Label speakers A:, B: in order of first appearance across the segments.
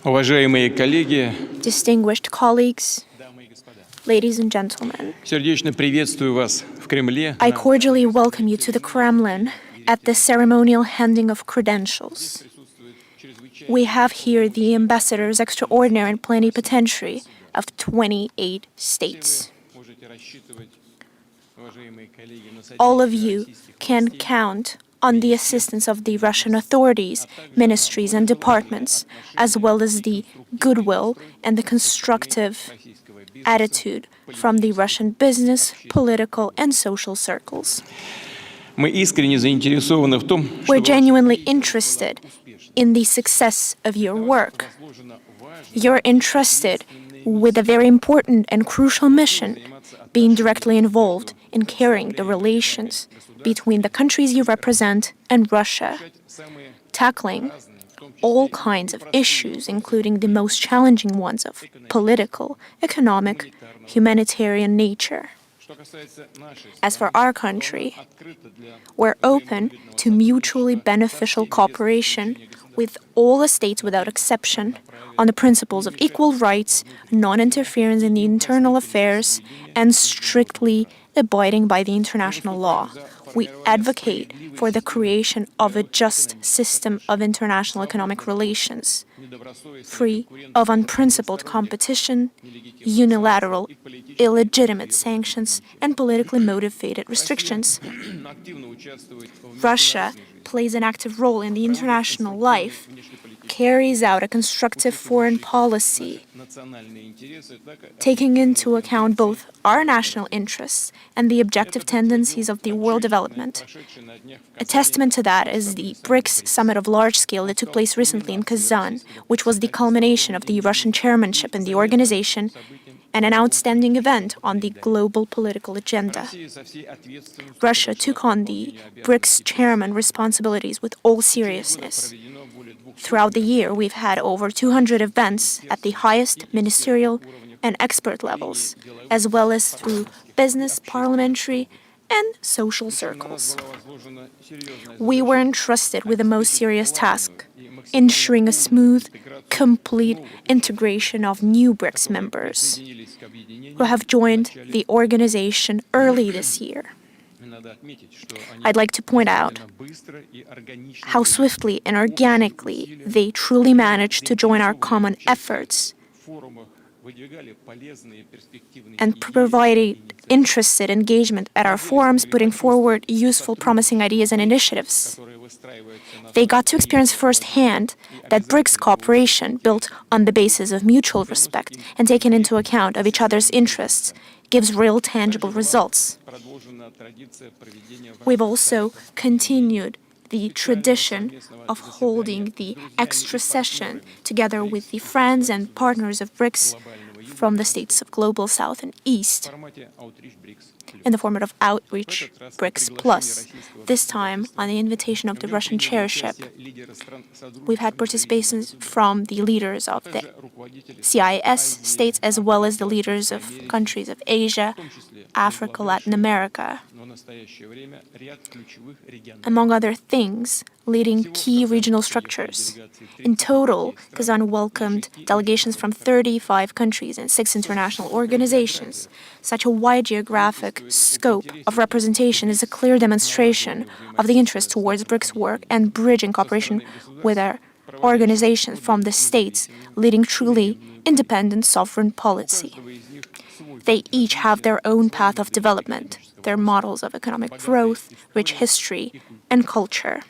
A: Уважаемые коллеги,
B: Distinguished colleagues, ladies and gentlemen,
A: сердечно приветствую вас в Кремле.
B: I cordially welcome you to the Kremlin at the ceremonial handing of credentials. We have here the ambassadors extraordinary and plenipotentiary of 28 states. All of you can count on the assistance of the Russian authorities, ministries, and departments, as well as the goodwill and the constructive attitude from the Russian business, political, and social circles.
A: Мы искренне заинтересованы в том,
B: We're
A: чтобы
B: genuinely interested in the success of your work. You're entrusted with a very important and crucial mission, being directly involved in carrying the relations between the countries you represent and Russia, tackling all kinds of issues, including the most challenging ones of political, economic, humanitarian nature. As for our country, we're open to mutually beneficial cooperation with all the states without exception on the principles of equal rights, non-interference in the internal affairs, and strictly abiding by the international law. We advocate for the creation of a just system of international economic relations, free of unprincipled competition, unilateral, illegitimate sanctions, and politically motivated restrictions. Russia plays an active role in the international life, carries out a constructive foreign policy, taking into account both our national interests and the objective tendencies of the world development. A testament to that is the Brics summit of large scale that took place recently in Kazan, which was the culmination of the Russian chairmanship in the organization and an outstanding event on the global political agenda. Russia took on the Brics chairman responsibilities with all seriousness. Throughout the year, we've had over 200 events at the highest ministerial and expert levels, as well as through business, parliamentary, and social circles. We were entrusted with the most serious task, ensuring a smooth, complete integration of new Brics members who have joined the organization early this year. I'd like to point out how swiftly and organically they truly managed to join our common efforts and provided interested engagement at our forums, putting forward useful, promising ideas and initiatives. They got to experience firsthand that Brics cooperation, built on the basis of mutual respect and taken into account of each other's interests, gives real tangible results. We've also continued the tradition of holding the extra session together with the friends and partners of Brics from the states of Global South and East in the format of Outreach Brics Plus. This time, on the invitation of the Russian chairship, we've had participations from the leaders of the CIS states as well as the leaders of countries of Asia, Africa, Latin America. Among other things, leading key regional structures. In total, Kazan welcomed delegations from 35 countries and 6 international organizations. Such a wide geographic scope of representation is a clear demonstration of the interest towards Brics work and bridging cooperation with our organizations from the states, leading truly independent sovereign policy. They each have their own path of development, their models of economic growth, rich history, and culture.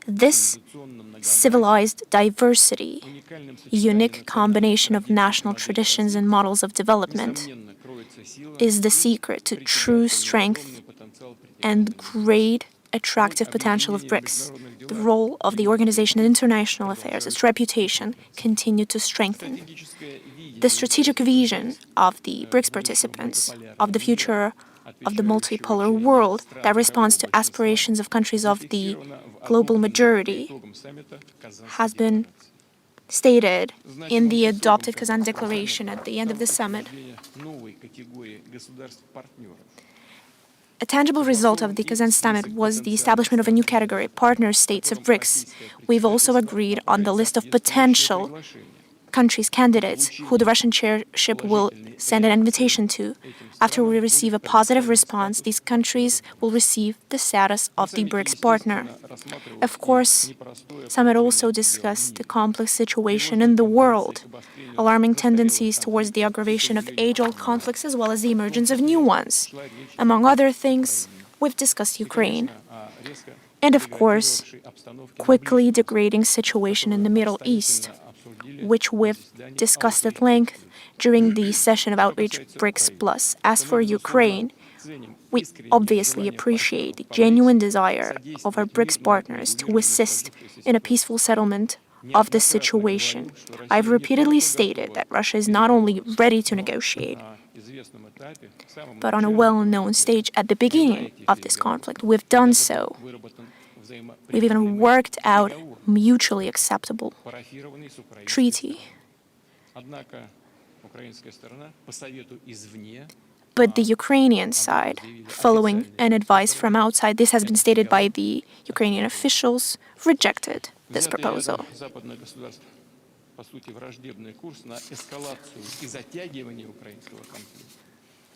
B: This civilized diversity, unique combination of national traditions and models of development, is the secret to true strength and great attractive potential of Brics. The role of the organization in international affairs, its reputation, continued to strengthen. The strategic vision of the Brics participants of the future of the multipolar world that responds to aspirations of countries of the global majority has been stated in the adopted Kazan Declaration at the end of the summit. A tangible result of the Kazan summit was the establishment of a new category, partner states of Brics. We've also agreed on the list of potential countries, candidates, who the Russian chairship will send an invitation to. After we receive a positive response, these countries will receive the status of the Brics partner. Of course, summit also discussed the complex situation in the world, alarming tendencies towards the aggravation of age-old conflicts as well as the emergence of new ones. Among other things, we've discussed Ukraine. And of course, quickly degrading situation in the Middle East, which we've discussed at length during the session of Outreach Brics Plus. As for Ukraine, we obviously appreciate the genuine desire of our Brics partners to assist in a peaceful settlement of the situation. I've repeatedly stated that Russia is not only ready to negotiate, but on a well-known stage at the beginning of this conflict, we've done so. We've even worked out mutually acceptable treaty. But the Ukrainian side, following an advice from outside, this has been stated by the Ukrainian officials, rejected this proposal.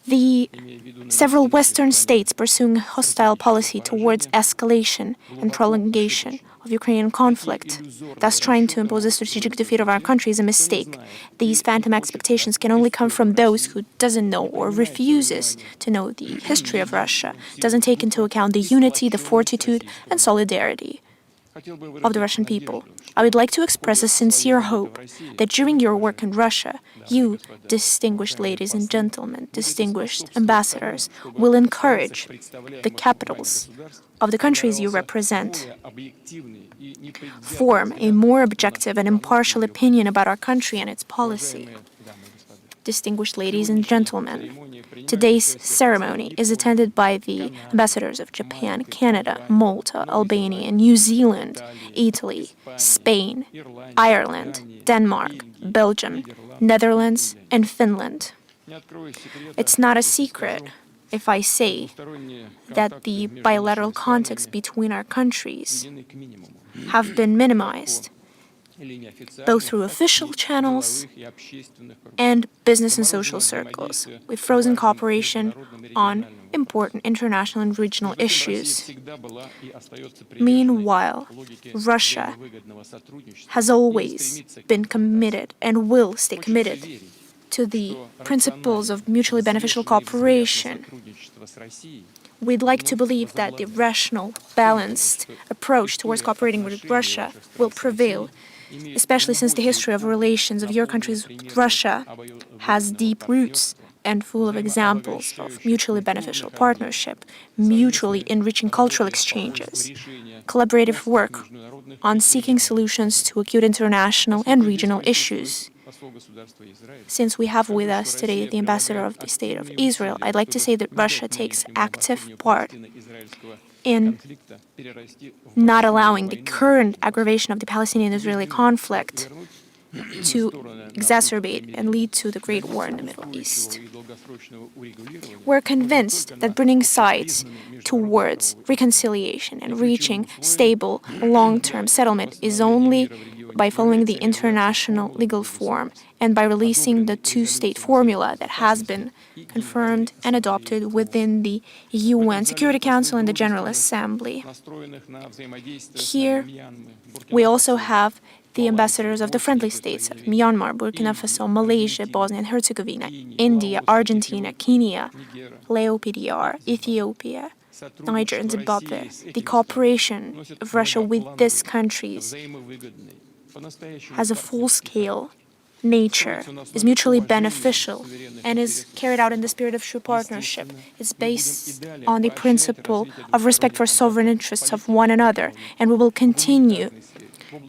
B: The several Western states pursuing a hostile policy towards escalation and prolongation of Ukrainian conflict, thus trying to impose a strategic defeat of our country, is a mistake. These phantom expectations can only come from those who doesn't know or refuses to know the history of Russia, doesn't take into account the unity, the fortitude, and solidarity of the Russian people. I would like to express a sincere hope that during your work in Russia, you, distinguished ladies and gentlemen, distinguished ambassadors, will encourage the capitals of the countries you represent, form a more objective and impartial opinion about our country and its policy. Distinguished ladies and gentlemen, today's ceremony is attended by the ambassadors of Japan, Canada, Malta, Albania, New Zealand, Italy, Spain, Ireland, Denmark, Belgium, Netherlands, and Finland. It's not a secret if I say that the bilateral contacts between our countries have been minimized, both through official channels and business and social circles. We've frozen cooperation on important international and regional issues. Meanwhile, Russia has always been committed and will stay committed to the principles of mutually beneficial cooperation. We'd like to believe that the rational, balanced approach towards cooperating with Russia will prevail, especially since the history of relations of your countries with Russia has deep roots and full of examples of mutually beneficial partnership, mutually enriching cultural exchanges, collaborative work on seeking solutions to acute international and regional issues. Since we have with us today the ambassador of the State of Israel, I'd like to say that Russia takes active part in not allowing the current aggravation of the Palestinian-Israeli conflict to exacerbate and lead to the Great War in the Middle East. We're convinced that bringing sides towards reconciliation and reaching stable, long-term settlement is only by following the international legal form and by releasing the two-state formula that has been confirmed and adopted within the UN Security Council and the General Assembly. Here, we also have the ambassadors of the friendly states of Myanmar, Burkina Faso, Malaysia, Bosnia and Herzegovina, India, Argentina, Kenya, LAOPDR, Ethiopia, Niger and Zimbabwe. The cooperation of Russia with these countries has a full-scale nature, is mutually beneficial, and is carried out in the spirit of true partnership. It's based on the principle of respect for sovereign interests of one another, and we will continue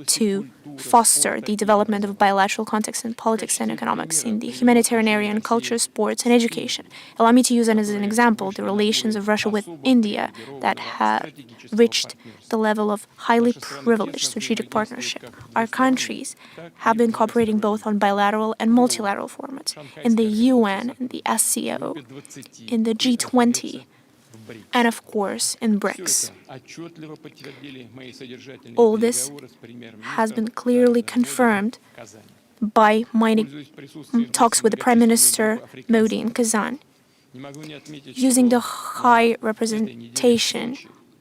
B: to foster the development of bilateral contacts in politics and economics, in the humanitarian area, in culture, sports, and education. Allow me to use as an example the relations of Russia with India that have reached the level of highly privileged strategic partnership. Our countries have been cooperating both on bilateral and multilateral formats, in the UN, in the SCO, in the G20, and of course in Brics. All this has been clearly confirmed by my talks with the Prime Minister Modi in Kazan. Using the high representation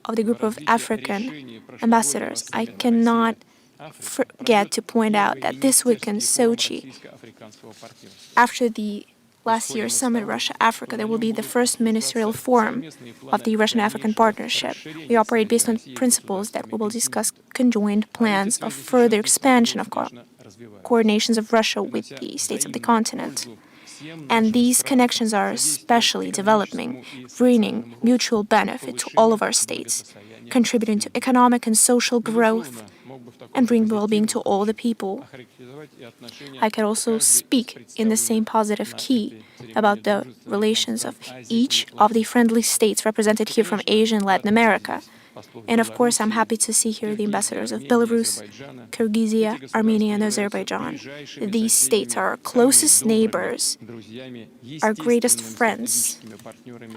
B: of the group of African ambassadors, I cannot forget to point out that this week in Sochi, after the last year's summit Russia-Africa, there will be the first ministerial forum of the Russian-African partnership. We operate based on principles that we will discuss conjoined plans of further expansion of coordinations of Russia with the states of the continent. And these connections are especially developing, bringing mutual benefit to all of our states, contributing to economic and social growth, and bring well-being to all the people. I can also speak in the same positive key about the relations of each of the friendly states represented here from Asia and Latin America. And of course, I'm happy to see here the ambassadors of Belarus, Kyrgyzia, Armenia, and Azerbaijan. These states are our closest neighbors, our greatest friends,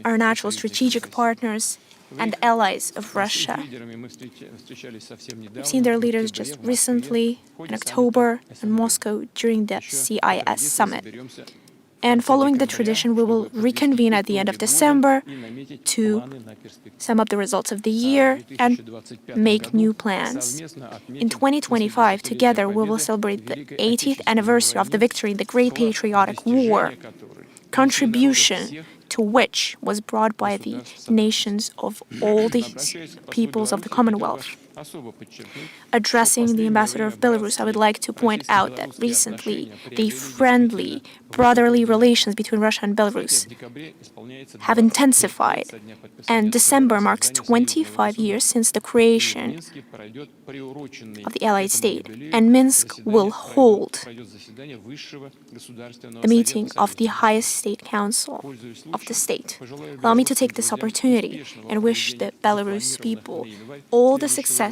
B: our natural strategic partners, and allies of Russia. We've seen their leaders just recently, in October, in Moscow, during the CIS summit. And following the tradition, we will reconvene at the end of December to sum up the results of the year and make new plans. In 2025, together, we will celebrate the 80th anniversary of the victory in the Great Patriotic War, contribution to which was brought by the nations of all the peoples of the Commonwealth. Addressing the ambassador of Belarus, I would like to point out that recently the friendly, brotherly relations between Russia and Belarus have intensified, and December marks 25 years since the creation of the Allied State, and Minsk will hold the meeting of the highest state council of the state. Allow me to take this opportunity and wish the Belarus people all the success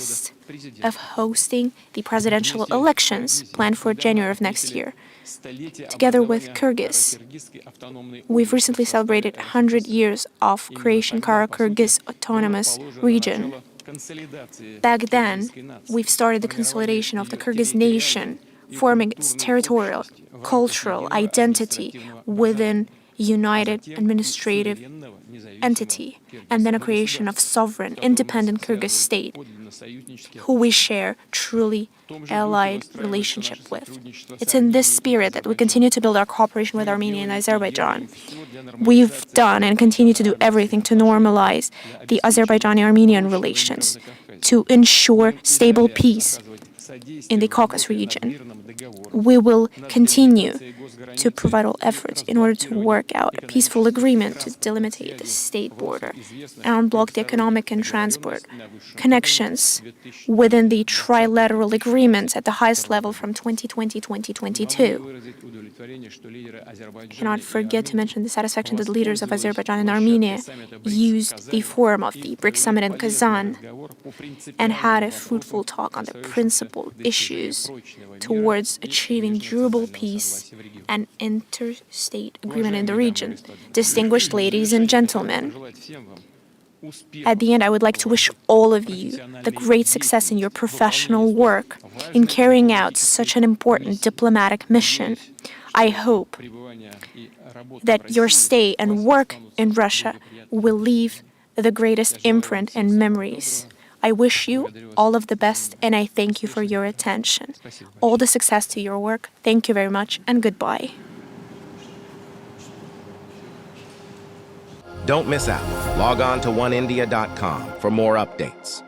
B: of hosting the presidential elections planned for January of next year. Together with Kyrgyz, we've recently celebrated 100 years of creation Kara-Kyrgyz Autonomous Region. Back then, we've started the consolidation of the Kyrgyz nation, forming its territorial, cultural identity within united administrative entity, and then a creation of sovereign, independent Kyrgyz state, who we share truly allied relationship with. It's in this spirit that we continue to build our cooperation with Armenia and Azerbaijan. We've done and continue to do everything to normalize the Azerbaijani-Armenian relations, to ensure stable peace in the Caucasus region. We will continue to provide all efforts in order to work out a peaceful agreement to delimitate the state border and unblock the economic and transport connections within the trilateral agreements at the highest level from 2020-2022. I cannot forget to mention the satisfaction that the leaders of Azerbaijan and Armenia used the forum of the Brics summit in Kazan and had a fruitful talk on the principal issues towards achieving durable peace and interstate agreement in the region. Distinguished ladies and gentlemen, at the end, I would like to wish all of you the great success in your professional work in carrying out such an important diplomatic mission. I hope that your stay and work in Russia will leave the greatest imprint and memories. I wish you all of the best, and I thank you for your attention. All the success to your work. Thank you very much, and goodbye.
C: Don't miss out. Log on to oneindia.com for more updates.